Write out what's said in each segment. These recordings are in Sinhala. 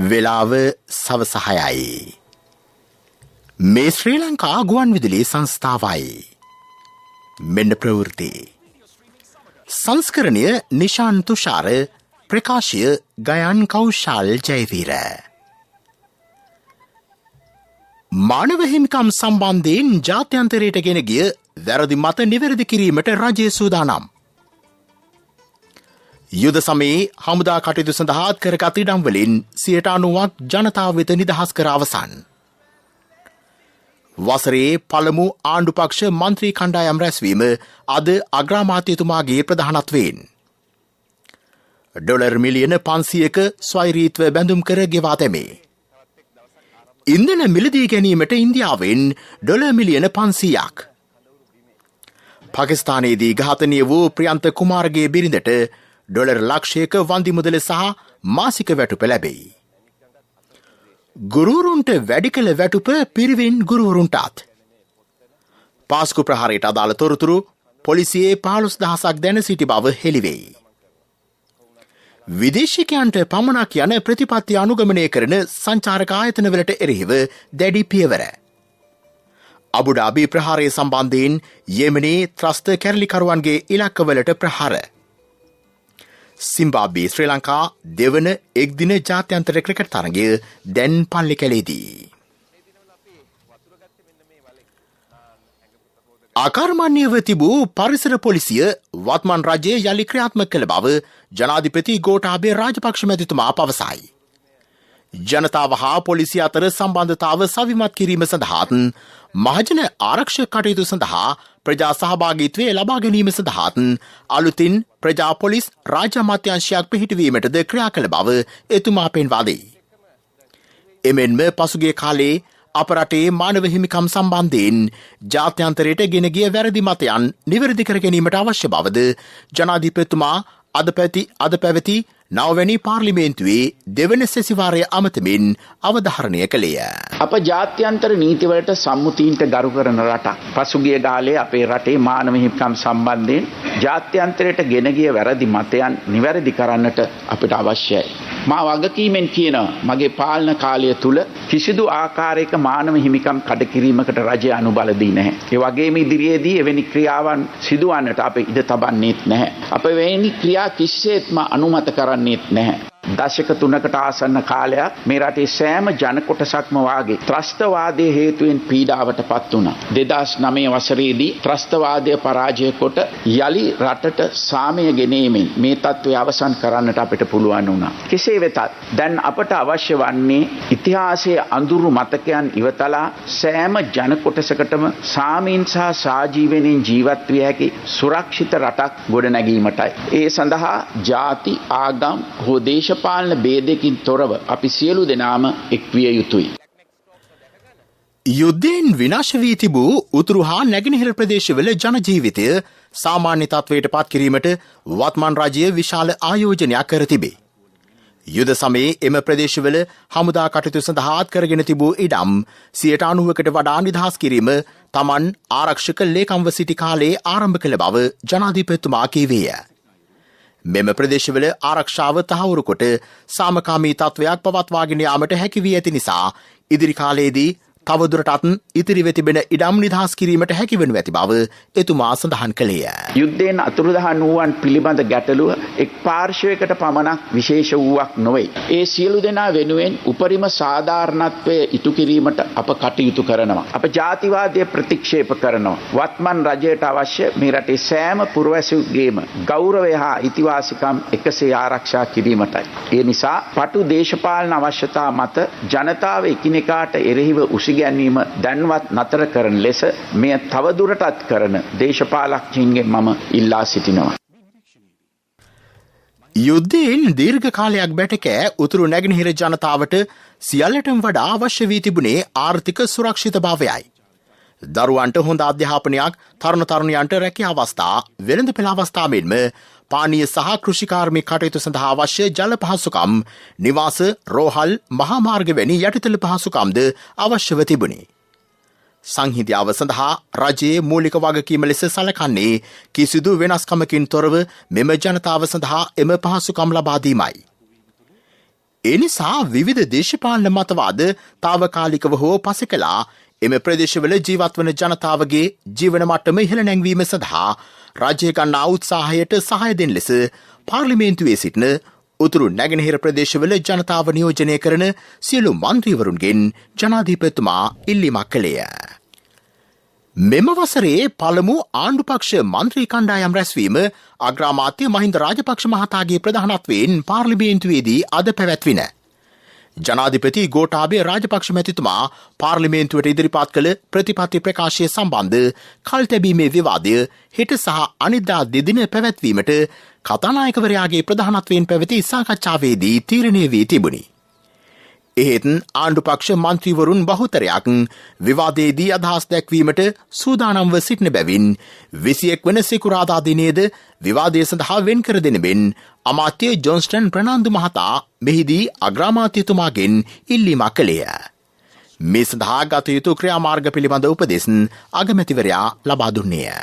වෙලාව සවස 6යි. මේ ශ්‍රී ලංකා ගුවන් විදුලි සංස්ථාවයි. මෙන්න ප්‍රවෘත්ති. සංස්කරණය නිශාන් තුෂාර, ප්‍රකාශය ගයන් කෞශල් ජයවීර. මානව හිමිකම් සම්බන්ධයෙන් ජාත්‍යන්තරයට ගෙන ගිය වැරදි මත නිවැරදි කිරීමට රජය සූදානම්. යුද සමයේ හමුදා කටයුතු සඳහා කරගත් ඉඩම් වලින් 90% ජනතාව වෙත නිදහස් කර අවසන්. වසරේ පළමු ආණ්ඩුපක්ෂ මන්ත්‍රී කණ්ඩායම් රැස්වීම අද අග්‍රාමාත්‍යතුමාගේ ප්‍රධානත්වයෙන්. ඩොලර් මිලියන 500ක ස්වෛරීත්ව බැඳුම් කර ගෙවා දැමේ. ඉන්ධන මිලදී ගැනීමට ඉන්දියාවෙන් ඩොලර් මිලියන 500ක්. පාකිස්තානයේදී ඝාතනය වූ ප්‍රියන්ත කුමාරගේ බිරිඳට ඩොලර් ලක්ෂයක වන්දි මුදල සහ මාසික වැටුප ලැබෙයි. ගුරුවරුන්ට වැඩි කළ වැටුප පිරිවෙන් ගුරුවරුන්ටත්. පාස්කු ප්‍රහාරයට අදාළ තොරතුරු පොලිසියේ 15000ක් දැන සිටි බව හෙළිවෙයි. විදේශිකයන්ට පමණක් යන ප්‍රතිපත්ති අනුගමනය කරන සංචාරක ආයතනවලට එරෙහිව දැඩි පියවර. අබුඩාබි ප්‍රහාරය සම්බන්ධයෙන් යෙමනී ත්‍රස්ත කැරලිකරුවන්ගේ ඉලක්කවලට ප්‍රහාර. සිම්බාබ්වේ ශ්‍රී ලංකා දෙවන එක්දින ජාත්‍යන්තර ක්‍රිකට් තරගය දැන් පල්ලිකැලේදී. ආකර්මණ්‍යව තිබූ පරිසර පොලිසිය වත්මන් රජයේ යළි ක්‍රියාත්මක කළ බව ජනාධිපති ගෝඨාභය රාජපක්ෂ මැතිතුමා පවසයි. ජනතාව හා පොලිසිය අතර සම්බන්ධතාව සවිමත් කිරීම සඳහාත් මහජන ආරක්ෂක කටයුතු සඳහා ප්‍රජා සහභාගීත්වය ලබා ගැනීම සඳහාත් අලුතින් ප්‍රජා පොලිස් රාජ්‍ය අමාත්‍යාංශයක් පිහිටවීමටද ක්‍රියා කළ බව එතුමා පෙන්වා දෙයි. එමෙන්ම පසුගිය කාලේ අප රටේ මානව හිමිකම් සම්බන්ධයෙන් ජාත්‍යන්තරයට ගෙන ගිය වැරදි මතයන් නිවැරදි කර ගැනීමට අවශ්‍ය බවද ජනාධිපතිතුමා අද පැවති 9වැනි පාර්ලිමේන්තුවේ දෙවන සැසිවාරය අමතමින් අවධාරණය කළේය. අප ජාත්‍යන්තර නීතිවලට සම්මුතීන්ට ගරු කරන රටක්. පසුගිය කාලේ අපේ රටේ මානව හිමිකම් සම්බන්ධයෙන් ජාත්‍යන්තරයට ගෙන ගිය වැරදි මතයන් නිවැරදි කරන්නට අපිට අවශ්‍යයි. මා වගකීමෙන් කියනවා මගේ පාලන කාලය තුල කිසිදු ආකාරයක මානව හිමිකම් කඩකිරීමකට රජය අනුබල දී නැහැ. ඒ වගේම ඉදිරියේදී එවැනි ක්‍රියාවන් සිදුවන්නට අප ඉඩ තබන්නේත් නැහැ. අප එවැනි ක්‍රියා කිසිසේත්ම අනුමත කරන්නේත් නැහැ. දශක 3කට ආසන්න කාලයක් මේ රටේ සෑම ජන කොටසක්ම වාගේ ත්‍රස්තවාදයේ හේතුවෙන් පීඩාවට පත් වුණා. 2009 වසරේදී ත්‍රස්තවාදය පරාජය කොට යලි රටට සාමය ගෙනීමෙන් මේ තත්ත්වය අවසන් කරන්නට අපිට පුළුවන් වුණා. කෙසේ වෙතත් දැන් අපට අවශ්‍ය වන්නේ ඉතිහාසයේ අඳුරු මතකයන් ඉවතලා සෑම ජන කොටසකටම සාමීන් සහ සාජීවණයෙන් ජීවත් විය හැකි සුරක්ෂිත රටක් ගොඩනැගීමටයි. ඒ සඳහා ජාති ආගම් හෝ පාලන ભેදකින් තොරව අපි සියලු දෙනාම එක්විය යුතුයි. යුද්ධයෙන් විනාශ වී තිබූ උතුරු හා නැගෙනහිර ප්‍රදේශවල ජන ජීවිතය සාමාන්‍ය තත්ත්වයට පත් කිරීමට වත්මන් රජය විශාල ආයෝජනයක් කර තිබේ. යුද සමයේ එම ප්‍රදේශවල හමුදා කටයුතු සඳහා කරගෙන තිබූ ඉඩම් 90%කට වඩා නිදහස් කිරීම තමන් ආරක්ෂක ලේකම්ව සිටි කාලේ ආරම්භ කළ බව ජනාධිපතිතුමා කීවේය. මෙම ප්‍රදේශවල ආරක්ෂාව තහවුරු කොට සාමකාමී තත්ත්වයක් පවත්වාගෙන යාමට හැකි වී ඇති නිසා ඉදිරි කාලයේදී තවදුරටත් ඉතිරිව තිබෙන ඉඩම් නිදහස් කිරීමට හැකි වනු ඇති බව එතුමා සඳහන් කළේය. යුද්ධයෙන් අතුරුදහන් වූවන් පිළිබඳ ගැටලුව එක් පාර්ශවයකට පමණක් විශේෂ වූවක් නොවේ. ඒ සියලු දෙනා වෙනුවෙන් උපරිම සාධාරණත්වය ඉටු කිරීමට අප කටයුතු කරනවා. අප ජාතිවාදය ප්‍රතික්ෂේප කරනවා. වත්මන් රජයට අවශ්‍ය මේ රටේ සෑම පුරවැසියෙකුගේම ගෞරවය හා අයිතිවාසිකම් එකසේ ආරක්ෂා කිරීමටයි. ඒ නිසා පටු දේශපාලන අවශ්‍යතා මත ජනතාව එකිනෙකාට එරෙහිව ගැනීම දැන්වත් නතර කරන ලෙස මෙය තවදුරටත් කරන දේශපාලකයන්ගෙන් මම ඉල්ලා සිටිනවා. යුද්ධයෙන් දීර්ඝ කාලයක් බැටකෑ උතුරු නැගෙනහිර ජනතාවට සියල්ලටම වඩා අවශ්‍ය වී තිබුණේ ආර්ථික සුරක්ෂිතභාවයයි. දරුවන්ට හොඳ අධ්‍යාපනයක්, තරුණ තරුණියන්ට රැකියා අවස්ථා, වෙළඳපොළ අවස්ථා මෙන්ම පානීය සහ කෘෂිකාර්මික කටයුතු සඳහා අවශ්‍ය ජල පහසුකම්, නිවාස, රෝහල්, මහා මාර්ග වැනි යටිතල පහසුකම්ද අවශ්‍යව තිබුණේ. සංහිඳියාව සඳහා රජයේ මූලික වගකීම ලෙස සලකන්නේ කිසිදු වෙනස්කමකින් තොරව මෙම ජනතාව සඳහා එම පහසුකම් ලබා දීමයි. එනිසා විවිධ දේශපාලන මතවාද තාවකාලිකව හෝ පසෙකලා එම ප්‍රදේශවල ජීවත්වන ජනතාවගේ ජීවන මට්ටම ඉහළ නැංවීම සඳහා රජය ගන්නා උත්සාහයට සහාය දෙන ලෙස පාර්ලිමේන්තුවේ සිටින උතුරු නැගෙනහිර ප්‍රදේශවල ජනතාව නියෝජනය කරන සියලු මන්ත්‍රීවරුන්ගෙන් ජනාධිපතිතුමා ඉල්ලීමක් කළේය. මෙම වසරේ පළමු ආණ්ඩුපක්ෂ මන්ත්‍රී කණ්ඩායම් රැස්වීම අග්‍රාමාත්‍ය මහින්ද රාජපක්ෂ මහතාගේ ප්‍රධානත්වයෙන් පාර්ලිමේන්තුවේදී අද පැවැත්වින. ජනාධිපති ගෝඨාභය රාජපක්ෂ මැතිතුමා පාර්ලිමේන්තුවට ඉදිරිපත් කළ ප්‍රතිපත්ති ප්‍රකාශය සම්බන්ධ කල්තැබීමේ විවාදය හෙට සහ අනිද්දා දෙදින පැවැත්වීමට කතානායකවරයාගේ ප්‍රධානත්වයෙන් පැවති සාකච්ඡාවේදී තීරණය වී තිබුණි. එහෙත් ආණ්ඩුපක්ෂ මන්ත්‍රීවරුන් බහුතරයක් විවාදයේදී අදහස් දැක්වීමට සූදානම්ව සිටින බැවින් 21 වන සිකුරාදා දිනයේද විවාදය සඳහා වෙන් කර දෙන මෙන් අමාත්‍ය ජොන්ස්ටන් ප්‍රනාන්දු මහතා මෙහිදී අග්‍රාමාත්‍යතුමාගෙන් ඉල්ලීමක් කළේය. මේ සඳහා ගත යුතු ක්‍රියාමාර්ග පිළිබඳ උපදෙස් අගමැතිවරයා ලබා දුන්නේය.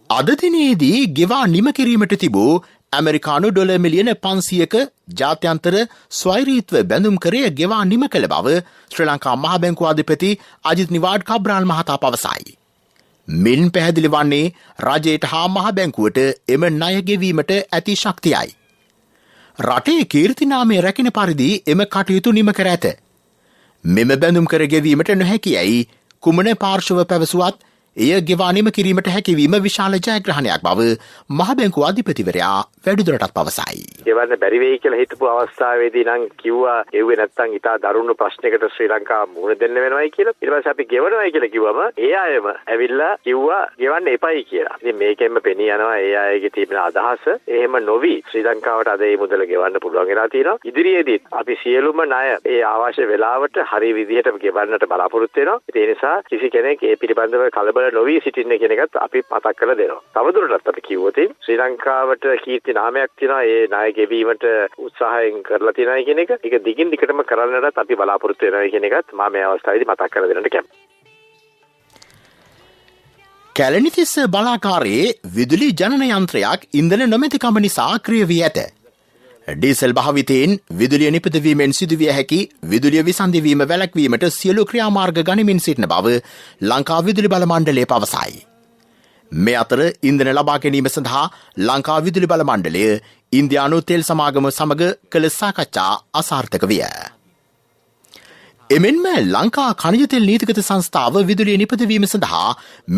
අද දිනේදී ගෙවා නිම කිරීමට තිබූ ඇමරිකානු ඩොලර් මිලියන 500ක ජාත්‍යන්තර ස්වෛරීත්ව බැඳුම් කරය ගෙවා නිම කළ බව ශ්‍රී ලංකා මහ බැංකුව අධිපති අජිත් නිවාඩ් කබ්‍රාල් මහතා පවසයි. මින් පැහැදිලි වන්නේ රජයට හා මහ බැංකුවට එම ණය ගෙවීමට ඇති ශක්තියයි. රටේ කීර්තිනාමය රැකෙන පරිදි එම කටයුතු නිම කර ඇත. මෙම බැඳුම් කර ගෙවීමට නොහැකියයි කුමන පාර්ශව පැවසුවත් එය ගෙවානිම කිරීමට හැකිවීම විශාල ජයග්‍රහණයක් බව මහ බැංකුව අධිපතිවරයා වැඩිදුරටත් පවසයි. ගෙවන්න බැරි වෙයි කියලා හිතපු අවස්ථාවේදී නම් කිව්වා එව්වේ නැත්තම් ඉතා දරුණු ප්‍රශ්නයකට ශ්‍රී ලංකාව මුහුණ දෙන්න වෙනවයි කියලා. ඊට පස්සේ අපි ගෙවනවයි කියලා කිව්වම ඒ අයම ඇවිල්ලා කිව්වා ගෙවන්න එපයි කියලා. ඉතින් මේකෙන්ම පෙනී යනවා ඒ අයගේ තියෙන අදහස. එහෙම නොවි ශ්‍රී ලංකාවට අද මේ මුදල ගෙවන්න පුළුවන් වෙලා තියෙනවා. ඉදිරියේදී අපි සියලුම ණය ඒ අවශ්‍ය වෙලාවට හරි විදිහට ගෙවන්නට බලාපොරොත්තු වෙනවා. ඒ නිසා කිසි කෙනෙක් ඒ පිළිබඳව කලබල නොවී සිටින්න කියන එකත් අපි මතක් කරලා දෙනවා. තවදුරටත් අපි කිව්වොත් ශ්‍රී ලංකාවට කීර්ති නාමයක් තියෙනවා ඒ ණය ගෙවීමට උත්සාහයෙන් කරලා තියෙනවා කියන එක. ඒක දිගින් දිගටම කරන්නටත් අපි බලාපොරොත්තු වෙනවා කියන එකත් මම මේ අවස්ථාවේදී මතක් කරලා දෙන්නට කැමතියි. කැලණිතිස්ස බලාකාරයේ විදුලි ජනන යන්ත්‍රයක් ඉන්ධන නොමැතිකම නිසා ක්‍රිය වී ඇත. ඩීසල් භාවිතයෙන් විදුලිය නිපදවීමෙන් සිදුවිය හැකි විදුලිය විසන්ධිවීම වැළැක්වීමට සියලු ක්‍රියාමාර්ග ගනිමින් සිටින බව ලංකා විදුලි බල මණ්ඩලය පවසයි. මේ අතර ඉන්ධන ලබා ගැනීම සඳහා ලංකා විදුලි බල මණ්ඩලය ඉන්දියානු තෙල් සමාගම සමග කළ සාකච්ඡා අසාර්ථක විය. එමෙන්ම ලංකා khනිජ තෙල් නීතිගත සංස්ථාව විදුලිය නිපදවීම සඳහා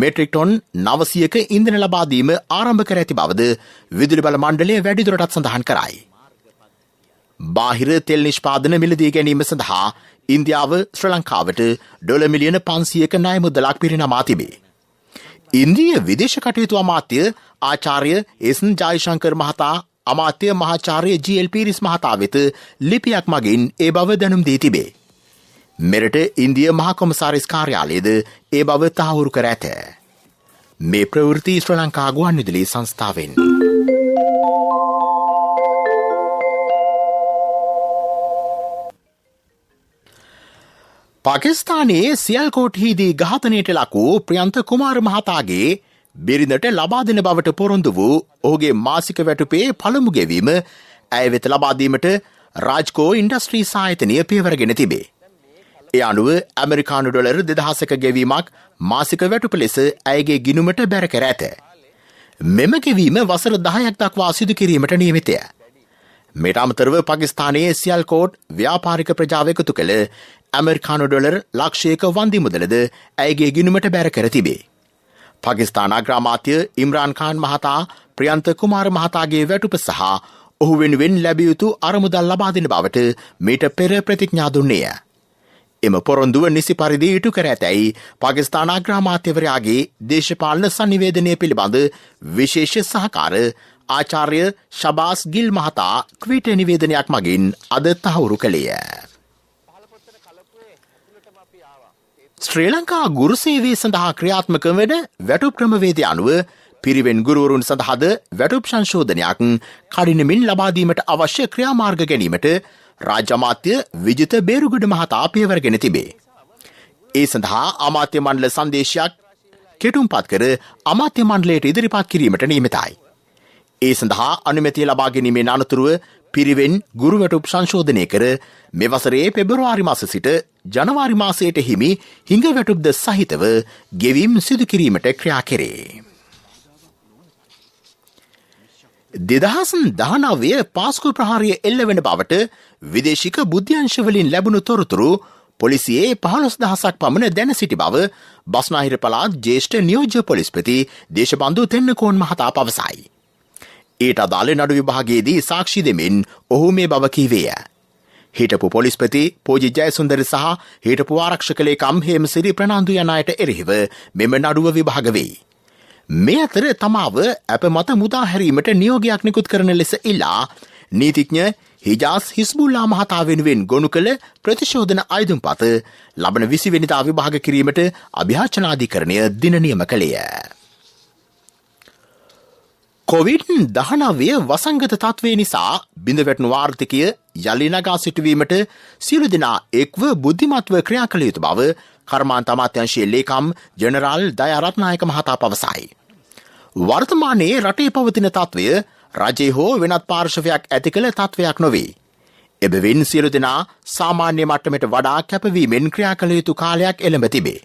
මෙට්‍රික් ටොන් 900ක ඉන්ධන ලබා දීම ආරම්භ කර ඇති බවද විදුලි බල මණ්ඩලය වැඩිදුරටත් සඳහන් කරයි. බාහිර තෙල් නිෂ්පාදන මිලදී ගැනීම සඳහා ඉන්දියාව ශ්‍රී ලංකාවට ඩොලර් මිලියන 500ක ණය මුදලක් පිරිනමා තිබේ. ඉන්දිය විදේශ කටයුතු අමාත්‍ය ආචාර්ය එස්.එන්. ජයශංකර් මහතා අමාත්‍ය මහාචාර්ය ජී.එල්. පීරිස් මහතා වෙත ලිපියක් මගින් ඒ බව දැනුම් දී තිබේ. මෙරට ඉන්දිය මහා කොමසාරිස් කාර්යාලයද ඒ බව තහවුරු කර ඇත. මේ ප්‍රවෘත්ති ශ්‍රී ලංකා ගුවන්විදුලි සංස්ථාවෙන්. පාකිස්තානයේ සියල්කෝට්හිදී ඝාතනයට ලක් වූ ප්‍රියන්ත කුමාර මහතාගේ බිරිඳට ලබා දෙන බවට පොරොන්දු වූ ඔහුගේ මාසික වැටුපේ පළමු ගෙවීම ඇය වෙත ලබා දීමට රාජ්කෝ ඉන්ඩස්ට්‍රීස් ආයතනය පියවරගෙන තිබේ. ඒ අනුව ඇමරිකානු ඩොලර් 2000ක ගෙවීමක් මාසික වැටුප ලෙස ඇයගේ ගිණුමට බැර කර ඇත. මෙම ගෙවීම වසර 10ක් දක්වා සිදු කිරීමට නියමිතය. මේට අමතරව පාකිස්තානයේ සියල්කෝට් ව්‍යාපාරික ප්‍රජාව එකතු කළ ඇමරිකානු ඩොලර් ලක්ෂයක වන්දි මුදලද ඇයගේ ගිණුමට බැර කර තිබේ. පාකිස්තාන අග්‍රාමාත්‍ය ඉම්රාන් ඛාන් මහතා ප්‍රියන්ත කුමාර මහතාගේ වැටුප සහ ඔහු වෙනුවෙන් ලැබිය යුතු අරමුදල් ලබා දෙන බවට මීට පෙර ප්‍රතිඥා දුන්නේය. එම පොරොන්දුව නිසි පරිදි ඉටු කර ඇතැයි පාකිස්තාන අග්‍රාමාත්‍යවරයාගේ දේශපාලන සංනිවේදනය පිළිබඳ විශේෂ සහකාර ආචාර්ය ශබාස් ගිල් මහතා ට්විටර් නිවේදනයක් මගින් අද තහවුරු කළේය. ශ්‍රී ලංකා ගුරු සේවය සඳහා ක්‍රියාත්මක වන වැටුප් ක්‍රමවේදය අනුව පිරිවෙන් ගුරුවරුන් සඳහාද වැටුප් සංශෝධනයක් කඩිනමින් ලබා දීමට අවශ්‍ය ක්‍රියාමාර්ග ගැනීමට රාජ්‍ය අමාත්‍ය විජිත බේරුගොඩ මහතා පියවරගෙන තිබේ. ඒ සඳහා අමාත්‍ය මණ්ඩල සංදේශයක් කෙටුම්පත් කර අමාත්‍ය මණ්ඩලයට ඉදිරිපත් කිරීමට නියමිතයි. ඒ සඳහා අනුමැතිය ලබා ගැනීමේ අනතුරුව පිරිවෙන් ගුරුවැටුප් සංශෝධනය කර මෙවසරේ පෙබරවාරි මාස සිට ජනවාරි මාසයට හිමි හිඟවැටුප්ද සහිතව ගෙවීම් සිදු කිරීමට ක්‍රියා කෙරේ. 2019 පාස්කු ප්‍රහාරය එල්ලවෙන බවට විදේශික බුද්ධ්‍යංශවලින් ලැබුණු තොරතුරු පොලිසියේ 15,000ක් පමණ දැන සිටි බව බස්නාහිර පළාත් ජ්‍යෙෂ්ඨ නියෝජ්‍ය පොලිස්පති දේශබන්දු තෙන්නකෝන් මහතා පවසයි. ඊට අදාළ නඩු විභාගයේදී සාක්ෂි දෙමින් ඔහු මේ බව කීවේය. හිටපු පොලිස්පති පෝජි ජයසුන්දර සහ හිටපු ආරක්ෂක ලේකම් හේමසිරි ප්‍රනාන්දු යන අයට එරෙහිව මෙම නඩුව විභාග වෙයි. මේ අතර තමාව අප මත මුදා හැරීමට නියෝගයක් නිකුත් කරන ලෙස ඉල්ලා නීතිඥ හිජාස් හිස්බුල්ලා මහතා වෙනුවෙන් ගොනු කළ ප්‍රතිශෝධන අයදුම්පත ලබන 20 වෙනිදා විභාග කිරීමට අභියාචනාධිකරණය දින නියම කළේය. COVID-19 වසංගත තත්ත්වය නිසා බිඳවැටුණු ආර්ථිකය යළි නගා සිටුවීමට සියලු දෙනා එක්ව බුද්ධිමත්ව ක්‍රියා කළ යුතු බව කර්මාන්ත අමාත්‍යාංශයේ ලේකම් ජෙනරාල් දයාරත්නායක මහතා පවසයි. වර්තමානයේ රටේ පවතින තත්ත්වය රජයේ හෝ වෙනත් පාර්ශවයක් ඇති කළ තත්ත්වයක් නොවේ. එබැවින් සියලු දෙනා සාමාන්‍ය මට්ටමට වඩා කැපවීමෙන් ක්‍රියා කළ යුතු කාලයක් එළඹ තිබේ.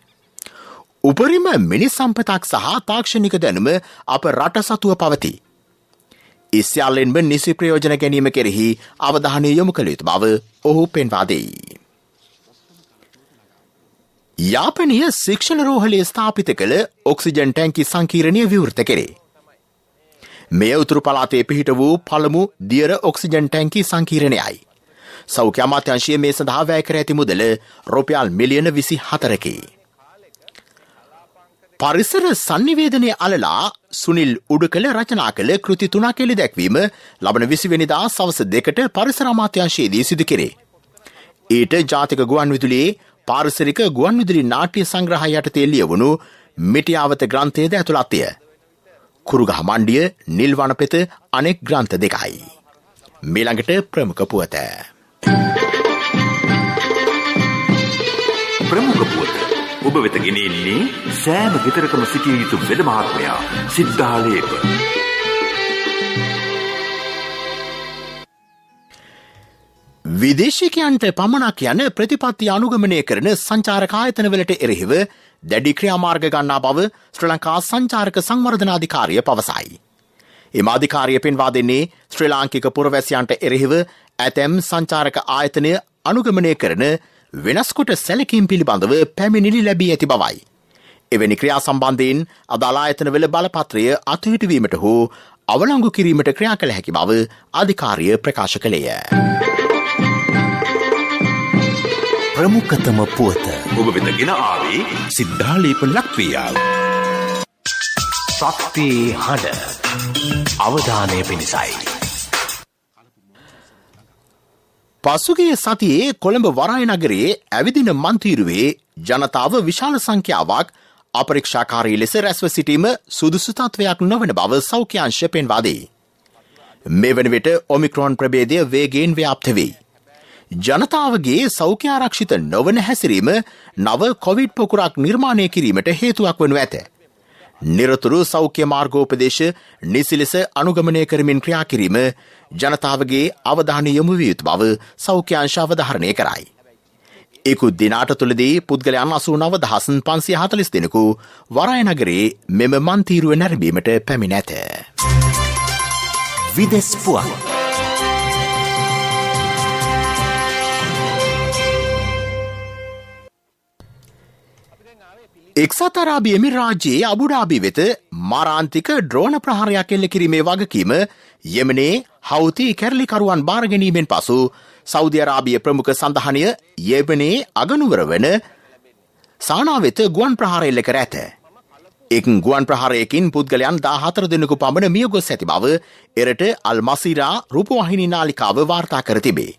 උපරිම මිනිස් සම්පතක් සහ තාක්ෂණික දැනුම අප රට සතුව පවතී. ඒ සියල්ලෙන්ම නිසි ප්‍රයෝජන ගැනීම කෙරෙහි අවධානය යොමු කළ යුතු බව ඔහු පෙන්වා දෙයි. යාපනීය ශික්ෂණ රෝහලේ ස්ථාපිත කළ ඔක්සිජන් ටැංකි සංකීර්ණය විවෘත කෙරේ. මෙය උතුරු පළාතේ පිහිට වූ පළමු දියර ඔක්සිජන් ටැංකි සංකීර්ණයයි. සෞඛ්‍ය අමාත්‍යාංශය මේ සඳහා වැය කර ඇති මුදල රුපියල් මිලියන 24කි. පරිසර සංනිවේදනය අලලා සුනිල් උඩකල රචනා කළ කෘති 3ක් එළි දැක්වීම ලබන 20 වෙනිදා සවස 2ට පරිසර අමාත්‍යාංශයේදී සිදු කෙරේ. ඊට ජාතික ගුවන්විදුලියේ පාරිසරික ගුවන්විදුලි නාට්‍ය සංග්‍රහය යටතේ ලියවුණු මිටියාවත ග්‍රන්ථයේද ඇතුළත්ය. කුරුගහ මණ්ඩිය නිල් වනපෙත අනෙක් ග්‍රන්ථ දෙකයි. මීළඟට ප්‍රමුඛ පුවත. ප්‍රමුඛ පුවත ඔබ වෙත ගෙනෙන්නේ සෑම ගෙදරකම සිටිය යුතු වෙද මහත්මයා සිද්ධාලේප. විදේශිකයන්ට පමණක් යන ප්‍රතිපත්ති අනුගමනය කරන සංචාරක ආයතනවලට එරෙහිව දැඩි ක්‍රියාමාර්ග ගන්නා බව ශ්‍රී ලංකා සංචාරක සංවර්ධනාධිකාරිය පවසයි. එම අධිකාරිය පෙන්වා දෙන්නේ ශ්‍රී ලාංකික පුරවැසියන්ට එරෙහිව ඇතැම් සංචාරක ආයතනය අනුගමනය කරන වෙනස්කොට සැලකීම් පිළිබඳව පැමිණිලි ලැබී ඇති බවයි. එවැනි ක්‍රියා සම්බන්ධයෙන් අදාළ ආයතනවල බලපත්‍රය අත්හිටුවීමට හෝ අවලංගු කිරීමට ක්‍රියා කළ හැකි බව අධිකාරිය ප්‍රකාශ කළේය. ප්‍රමුඛතම පුවත ඔබ වෙත ගෙන ආවේ සිද්ධාලේප ලක්වියාව. ශක්තියේ හඬ අවධානය පිණිසයි. පසුගිය සතියේ කොළඹ වරාය නගරයේ ඇවිදින මන්තීරුවේ ජනතාව විශාල සංඛ්‍යාවක් අපරීක්ෂාකාරී ලෙස රැස්ව සිටීම සුදුසු තත්වයක් නොවන බව සෞඛ්‍යාංශ පෙන්වා දෙයි. මේ වන විට ඔමික්‍රෝන් ප්‍රභේදය වේගයෙන් ව්‍යාප්ත වෙයි. ජනතාවගේ සෞඛ්‍ය ආරක්ෂිත නොවන හැසිරීම නව කොවිඩ් පොකුරක් නිර්මාණය කිරීමට හේතුවක් වනු ඇත. නිරතුරු සෞඛ්‍ය මාර්ගෝපදේශ නිසි ලෙස අනුගමනය කරමින් ක්‍රියා කිරීම ජනතාවගේ අවධානය යොමු විය යුතු බව සෞඛ්‍යාංශ අවධාරණය කරයි. ඉකුත් දිනාට තුළදී පුද්ගලයන් 89,540 දෙනෙකු වරාය නගරයේ මෙම මන්තීරුව නැරඹීමට පැමිණ ඇත. විදෙස් පුවත් එක්සත් අරාබි එමිරාජ්‍යයේ අබුඩාබි වෙත මාරාන්තික ඩ්‍රෝන ප්‍රහාරයක් එල්ල කිරීමේ වගකීම යෙමනේ හවුති කැරලිකරුවන් බාර ගැනීමෙන් පසු සෞදි අරාබිය ප්‍රමුඛ සඳහනය යෙමනේ අගනුවර වන සානා වෙත ගුවන් ප්‍රහාර එල්ල කර ඇත. එක් ගුවන් ප්‍රහාරයකින් පුද්ගලයන් 14 දෙනෙකු පමණ මිය ගොස් ඇති බව එරට අල් මසීරා රූපවාහිනී නාලිකාව වාර්තා කර තිබේ.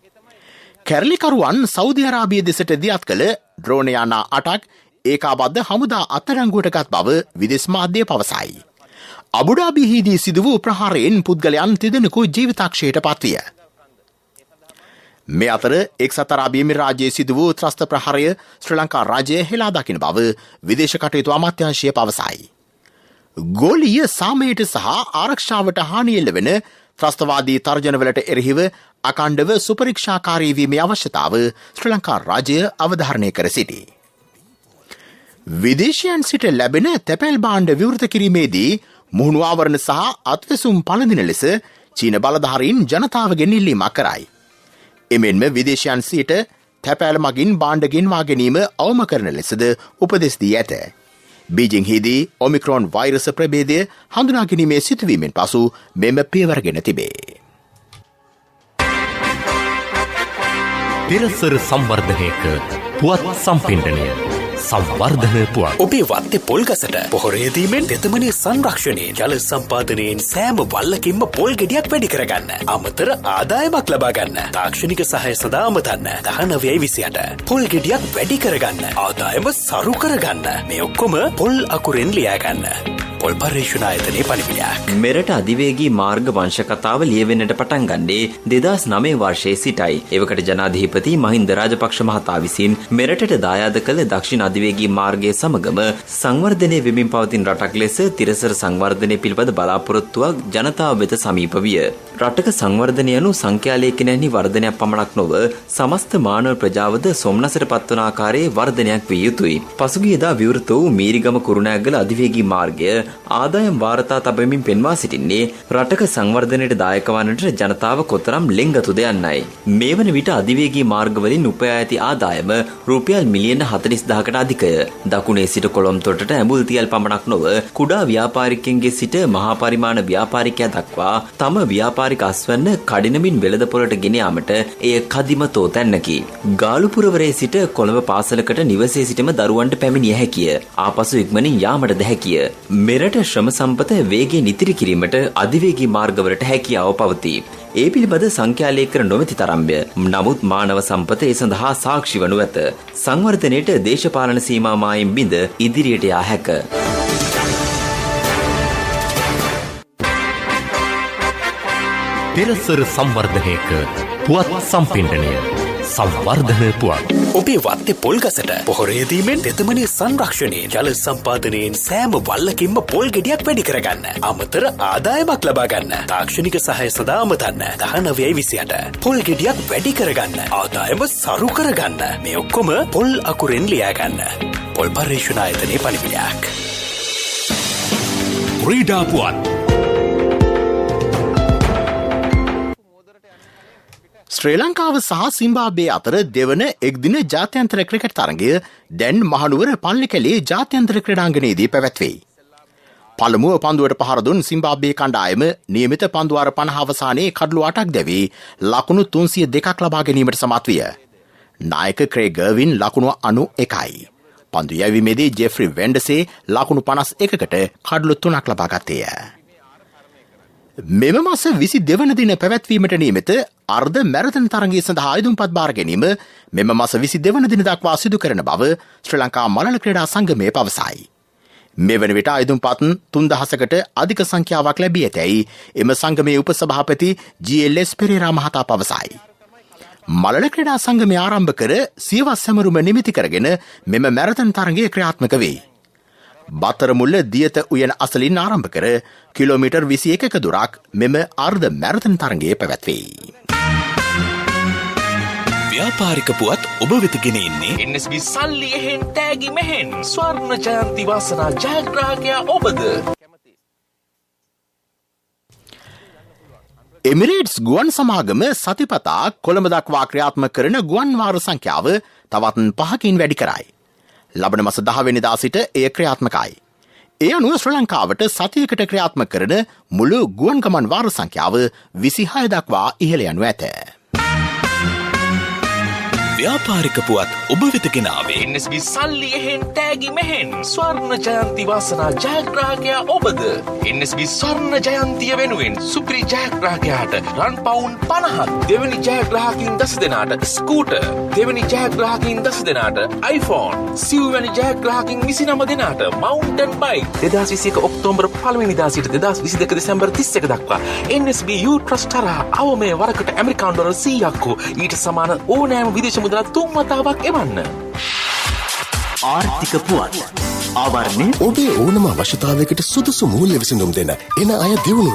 කැරලිකරුවන් සෞදි අරාබිය දෙසට දියත් කළ ඩ්‍රෝන යාන 8ක් ඒකාබද්ධ හමුදා අත්අඩංගුවට ගත් බව විදේශ මාධ්‍ය පවසයි. අබුඩාබිහිදී සිදු වූ ප්‍රහාරයෙන් පුද්ගලයන් 3 දෙනෙකු ජීවිතාක්ෂයට පත්විය. මේ අතර එක්සත් අරාබි එමිරාජ්‍යයේ සිදු වූ ත්‍රස්ත ප්‍රහාරය ශ්‍රී ලංකා රාජ්‍යය හෙලා දකින බව විදේශ කටයුතු අමාත්‍යාංශය පවසයි. ගෝලීය සාමයට සහ ආරක්ෂාවට හානි එල්ල වෙන ත්‍රස්තවාදී තර්ජනවලට එරෙහිව අකණ්ඩව සුපරීක්ෂාකාරී වීමේ අවශ්‍යතාව ශ්‍රී ලංකා රාජ්‍ය අවධාරණය කර සිටී. විදේශයන් සිට ලැබෙන තැපැල් භාණ්ඩ විවෘත කිරීමේදී මුහුණු ආවරණ සහ අත්වැසුම් පළඳින ලෙස චීන බලධාරීන් ජනතාවගෙන් ඉල්ලීමක් කරයි. එමෙන්ම විදේශයන් සිට තැපැල් මගින් භාණ්ඩ ගෙන්වා ගැනීම අවම කරන ලෙසද උපදෙස් දී ඇත. බීජිංහිදී ඔමික්‍රෝන් වෛරස ප්‍රභේදය හඳුනා ගැනීමේ සිදුවීමෙන් පසු මෙම පියවරගෙන තිබේ. තිරසර සංවර්ධනයක පුවත් සම්පින්ඩනය සංවර්ධන පුවත්. ඔබේ වත්තේ පොල්ගසට පොහොරයදීමෙන් තෙතමනේ සංරක්ෂණයෙන් ජල සම්පාදනයෙන් සෑම වල්ලකින්ම පොල් ගෙඩියක් වැඩි කරගන්න. අමතර ආදායමක් ලබා ගන්න. තාක්ෂණික සහාය සඳහා අමතන්න 1928 පොල් ගෙඩියක් වැඩි කරගන්න. ආදායම සරු කරගන්න. මේ ඔක්කොම පොල් අකුරෙන් ලියා ගන්න. පොල් පර්යේෂණ ආයතනයේ පණිවිඩයක්. මෙරට අධිවේගී මාර්ග වංශ කතාව ලියවෙන්නට පටන් ගන්නේ 2009 වර්ෂයේ සිටයි. එවකට ජනාධිපති මහින්ද රාජපක්ෂ මහතා විසින් මෙරටට දායාද කළ දක්ෂිණ අධිවේගී මාර්ගයේ සමගම සංවර්ධනය වෙමින් පවතින රටක් ලෙස තිරසර සංවර්ධනය පිළිබඳ බලාපොරොත්තුවක් ජනතාව වෙත සමීප විය. රටක සංවර්ධනය යනු සංඛ්‍යාලේඛනයෙහි වර්ධනයක් පමණක් නොව සමස්ත මානව ප්‍රජාවද සොම්නසට පත්වන ආකාරයේ වර්ධනයක් විය යුතුයි. පසුගියදා විවෘත වූ මීරිගම කුරුණෑගල අධිවේගී මාර්ගය ආදායම් වාර්තා තබමින් පෙන්වා සිටින්නේ රටක සංවර්ධනයට දායක වන්නට ජනතාව කොතරම් ලෙන්ගතුද යන්නයි. මේ වන විට අධිවේගී මාර්ගවලින් උපයා ඇති ආදායම රුපියල් මිලියන 40000කට අධිකය. දකුණේ සිට කොළොම්තොටට ඇඹුල් තියල් පමණක් නොව කුඩා ව්‍යාපාරිකයන්ගේ සිට මහා පරිමාණ ව්‍යාපාරිකයා දක්වා තම ව්‍යාපාරික අස්වැන්න කඩිනමින් වෙළඳපොළට ගෙන යාමට එය කදිම තෝතැන්නකි. ගාලුපුරවරේ සිට කොළඹ පාසලකට නිවසේ සිටම දරුවන්ට පැමිණිය හැකිය. ආපසු ඉක්මනින් යාමටද හැකිය. මෙරට ශ්‍රම සම්පත වේගයෙන් ඉතිරි කිරීමට අධිවේගී මාර්ගවලට හැකියාව පවතී. ඒ පිළිබඳ සංඛ්‍යාලේඛන නොමැති තරම්ය. නමුත් මානව සම්පත ඒ සඳහා සාක්ෂි වනු ඇත. සංවර්ධනයට දේශපාලන සීමා මායිම් බිඳ ඉදිරියට යා හැක. තිරසර සංවර්ධනයක පුවත් සම්පින්ඩනය සංවර්ධන පුවත්. ඔබේ වත්තේ පොල්ගසට පොහොරයදීමෙන් තෙතමනේ සංරක්ෂණයෙන් ජල සම්පාදනයෙන් සෑම වල්ලකින්ම පොල් ගෙඩියක් වැඩි කරගන්න. අමතර ආදායමක් ලබා ගන්න. තාක්ෂණික සහාය සඳහා අමතන්න 1928 පොල් ගෙඩියක් වැඩි කරගන්න. ආදායම සරු කරගන්න. මේ ඔක්කොම පොල් අකුරෙන් ලියා ගන්න. පොල් පර්යේෂණ ආයතනයේ පණිවිඩයක්. ක්‍රීඩා පුවත්. ශ්‍රී ලංකාව සහ සිම්බාබ්වේ අතර දෙවන එක්දින ජාත්‍යන්තර ක්‍රිකට් තරගය දැන් මහනුවර පල්ලිකැලේ ජාත්‍යන්තර ක්‍රීඩාංගණයේදී පැවැත්වෙයි. පළමුව පන්දුවට පහර දුන් සිම්බාබ්වේ කණ්ඩායම නියමිත පන්දුවාර 50 අවසානයේ කඩලු 8ක් දැවී ලකුණු 302ක් ලබා ගැනීමට සමත් විය. නායක ක්‍රේග් ගර්වින් ලකුණු 91යි. පන්දු යැවීමේදී ජෙෆ්රි වෙන්ඩසේ ලකුණු 51කට කඩලු 3ක් ලබා ගත්තේය. මෙම මාස 22 වන දින පැවැත්වීමට නියමිත අර්ධ මැරතන් තරගය සඳහා ආයුධම්පත් බාර ගැනීම මෙම මාස 22 වන දින දක්වා සිදු කරන බව ශ්‍රී ලංකා මලල ක්‍රීඩා සංගමය පවසයි. මෙවන විට ආයුධම්පත් 3000කට අධික සංඛ්‍යාවක් ලැබී ඇතැයි එම සංගමයේ උපසභාපති GLS පෙරේරා මහතා පවසයි. මලල ක්‍රීඩා සංගමය ආරම්භ කර සියවස් සැමරුම නිමිති කරගෙන මෙම මැරතන් තරගය ක්‍රියාත්මක වේ. බත්තරමුල්ල දියත උයන අසලින් ආරම්භ කර කිලෝමීටර් 21ක දුරක් මෙම අර්ධ මැරතන් තරගයේ පැවැත්වේ. ව්‍යාපාරික පුවත් ඔබ වෙත ගෙන එන්නේ NSB සල්ලි එහෙන් තෑගි මෙහෙන් ස්වර්ණ ජයන්ති වාසනා ජයග්‍රාහකයා ඔබද. එමිරේට්ස් ගුවන් සමාගම සතිපතා කොළඹ දක්වා ක්‍රියාත්මක කරන ගුවන් වාර සංඛ්‍යාව තවත් 5කින් වැඩි කරයි. ලබන මාස 10 වෙනිදා සිට එය ක්‍රියාත්මකයි. ඒ අනුව ශ්‍රී ලංකාවට සතියකට ක්‍රියාත්මක කරන මුළු ගුවන් ගමන් වාර සංඛ්‍යාව 26 දක්වා ඉහළ යනු ඇත. ව්‍යාපාරික පුවත් ඔබ වෙත ගෙන ආවේ NSB සල්ලි එහෙන් තෑගි මෙහෙන් ස්වර්ණ ජයන්ති වාසනා ජයග්‍රාහකයා ඔබද. NSB ස්වර්ණ ජයන්තිය වෙනුවෙන් සුපිරි ජයග්‍රාහකයාට රන් පවුන් 50ක්, දෙවැනි ජයග්‍රාහකින් 10 දෙනාට ස්කූටර්, දෙවැනි ජයග්‍රාහකින් 10 දෙනාට iPhone, සිව්වැනි ජයග්‍රාහකින් 29 දෙනාට මවුන්ටන් බයික්. 2021 ඔක්තෝබර් 1 වෙනිදා සිට 2022 දෙසැම්බර් 31 දක්වා NSB U Trust හරහා අවමේ වරකට ඇමරිකානු ඩොලර් 100ක් හෝ ඊට සමාන ඕනෑම විදේශ මුදලක් 3 වතාවක් එවන්න. ආර්ථික පුවත්. ආවරණය ඔබේ ඕනම අවශ්‍යතාවයකට සුදුසු මූල්‍ය විසඳුම් දෙන එන අය දියුණු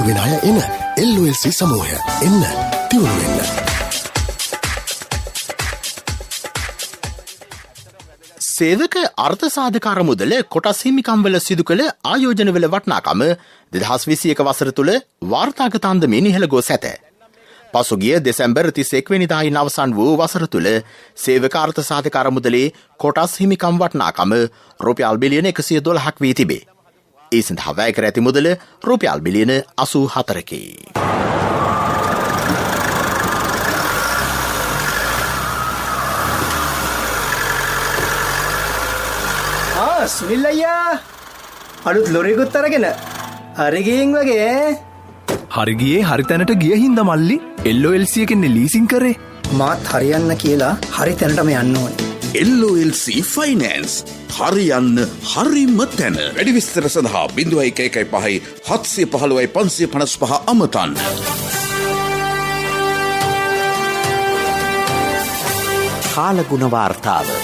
වෙන අය එන LOLC සමූහය එන්න දියුණු වෙන්න. සේවක අර්ථ සාධකාර මුදල කොටස් හිමිකම්වල සිදු කළ ආයෝජනවල වටිනාකම 2021 වසර තුළ වාර්තාගත අන්දමින් ඉහළ ගොස් ඇත. පසුගිය දෙසැම්බර් 31 වෙනිදායින් අවසන් වූ වසර තුළ සේවක අර්ථ සාධකාර මුදලේ කොටස් හිමිකම් වටිනාකම රුපියල් බිලියන 112ක් වී තිබේ. ඒ සඳහා වැය කර ඇති මුදල රුපියල් බිලියන 84කි. සුනිල් අයියා අලුත් ලොරියකුත් අරගෙන හරි ගිහින් වගේ හරි ගියේ හරි තැනට ගිය හින්දා මල්ලි LOLC එකෙන් ලීසින් කරේ මාත් හරියන්න කියලා හරි තැනටම යන්න ඕනේ LOLC ෆයිනෑන්ස් හරියන්න හරිම තැන වැඩි විස්තර සඳහා 0115 715 555 අමතන්න කාලගුණ වාර්තාව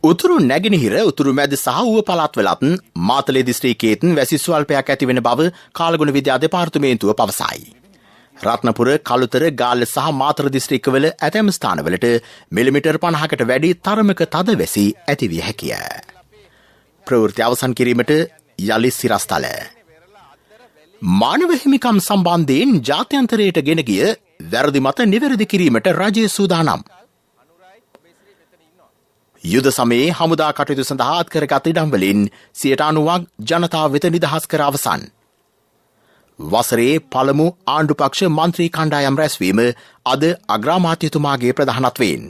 උතුරු නැගෙනහිර උතුරු මැද සහ ඌව පළාත්වලත් මාතලේ දිස්ත්‍රික්කයේත් වැසි ස්වල්පයක් ඇතිවෙන බව කාලගුණ විද්‍යා දෙපාර්තමේන්තුව පවසයි. රත්නපුර, කළුතර, ගාල්ල සහ මාතර දිස්ත්‍රික්කවල ඇතැම් ස්ථානවලට මිලිමීටර් 50කට වැඩි තරමක තද වැසි ඇතිවිය හැකිය. ප්‍රවෘත්ති අවසන් කිරීමට යලි සිරස්තල. මානව හිමිකම් සම්බන්ධයෙන් ජාත්‍යන්තරයට ගෙන ගිය වැරදි මත නිවැරදි කිරීමට රජය සූදානම්. යුද සමයේ හමුදා කටයුතු සඳහා අත්කරගත් ඉඩම්වලින් 90% ජනතාව වෙත නිදහස් කර අවසන්. වසරේ පළමු ආණ්ඩුපක්ෂ මන්ත්‍රී කණ්ඩායම් රැස්වීම අද අග්‍රාමාත්‍යතුමාගේ ප්‍රධානත්වයෙන්.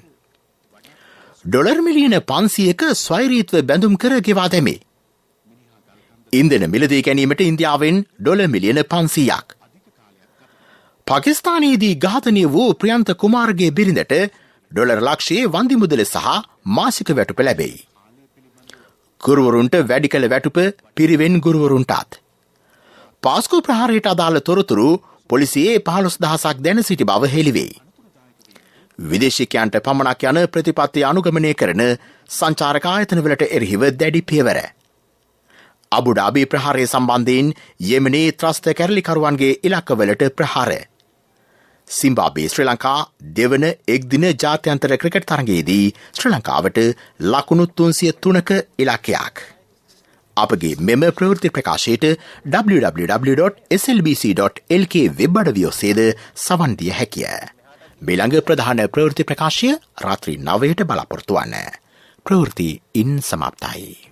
ඩොලර් මිලියන 500ක ස්වෛරීත්ව බැඳුම් කර ගෙවා දැමේ. ඉන්ධන මිලදී ගැනීමට ඉන්දියාවෙන් ඩොලර් මිලියන 500ක්. පාකිස්තානයේදී ඝාතනය වූ ප්‍රියන්ත කුමාරගේ බිරිඳට ඩොලර් ලක්ෂයේ වන්දි මුදල සහ මාසික වැටුප ලැබෙයි. ගුරුවරුන්ට වැඩි කළ වැටුප පිරිවෙන් ගුරුවරුන්ටත්. පාස්කු ප්‍රහාරයට අදාළ තොරතුරු පොලිසියේ 15,000ක් දැන සිටි බව හෙළිවේ. විදේශිකයන්ට පමණක් යන ප්‍රතිපත්ති අනුගමනය කරන සංචාරක ආයතනවලට එරෙහිව දැඩි පියවර. අබුඩාබි ප්‍රහාරය සම්බන්ධයෙන් යෙමනේ ත්‍රස්ත කැරලිකරුවන්ගේ ඉලක්කවලට ප්‍රහාර. සිම්බාබ්වේ ශ්‍රී ලංකා දෙවන එක්දින ජාත්‍යන්තර ක්‍රිකට් තරගයේදී ශ්‍රී ලංකාවට ලකුණු 303ක ඉලක්කයක්. අපගේ මෙම ප්‍රවෘත්ති ප්‍රකාශයට www.slbc.lk වෙබ් අඩවිය ඔස්සේද සවන් දිය හැකිය. මෙළඟ ප්‍රධාන ප්‍රවෘත්ති ප්‍රකාශය රාත්‍රී 9ට බලාපොරොත්තු වන්න. ප්‍රවෘත්ති ඉන් සමාප්තයි.